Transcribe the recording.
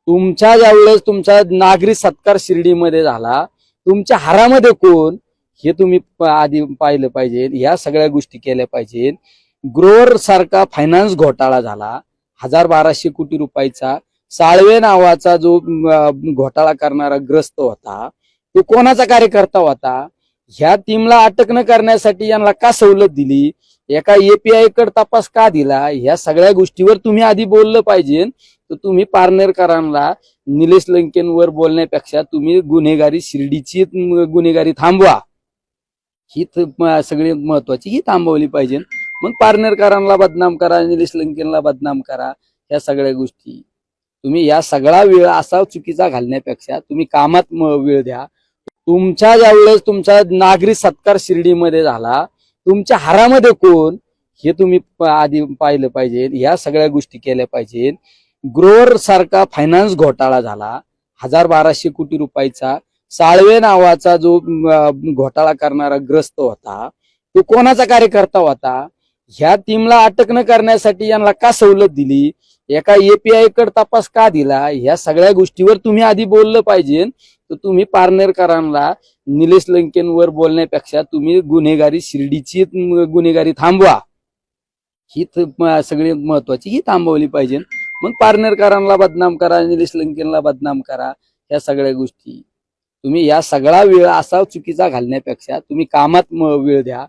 तुमच्या ज्यावेळेस तुमचा नागरी सत्कार शिर्डीमध्ये झाला, तुमच्या हारामध्ये कोण हे तुम्ही आधी पाहिलं पाहिजे. या सगळ्या गोष्टी केल्या पाहिजे. ग्रोवर सारखा फायनान्स घोटाळा झाला, 1200 कोटी रुपयाचा. साळवे नावाचा जो घोटाळा करणारा ग्रस्त होता, तो कोणाचा कार्यकर्ता होता? ह्या टीमला अटक न करण्यासाठी यांना का सवलत दिली? एका एपीआय कडे तपास का दिला? ह्या सगळ्या गोष्टीवर तुम्ही आधी बोललं पाहिजे. तर तुम्ही पारनेरकरांना निलेश लंकेंवर बोलण्यापेक्षा तुम्ही गुन्हेगारी शिर्डीची गुन्हेगारी थांबवा, ही सगळी महत्वाची ही थांबवली पाहिजे. मग पारनेरकरांना बदनाम करा, निलेश लंकेनला बदनाम करा. ह्या सगळ्या गोष्टी तुम्ही या सगळा वेळ असा चुकीचा घालण्यापेक्षा तुम्ही कामात वेळ द्या. तुमच्या ज्यावेळेस तुमचा नागरी सत्कार शिर्डीमध्ये झाला, तुमच्या हारामध्ये कोण हे तुम्ही आधी पाहिलं पाहिजे. या सगळ्या गोष्टी केल्या पाहिजे. ग्रोवर सारखा फायनान्स घोटाळा झाला, 1200 कोटी रुपयाचा. साळवे नावाचा जो घोटाळा करणारा ग्रस्त होता, तो कोणाचा कार्यकर्ता होता? ह्या टीमला अटक न करण्यासाठी यांना का सवलत दिली? एका एपीआय कडे तपास का दिला? ह्या सगळ्या गोष्टीवर तुम्ही आधी बोललं पाहिजे. तर तुम्ही पारनेरकरांना निलेश लंकेंवर बोलण्यापेक्षा तुम्ही गुन्हेगारी शिर्डीची गुन्हेगारी थांबवा, ही सगळी महत्वाची ही थांबवली पाहिजे. मग पारनेरकरांना बदनाम करा, निलेश लंकेनला बदनाम करा. ह्या सगळ्या गोष्टी तुम्ही या सगळा वेळ असा चुकीचा घालण्यापेक्षा तुम्ही कामात वेळ द्या.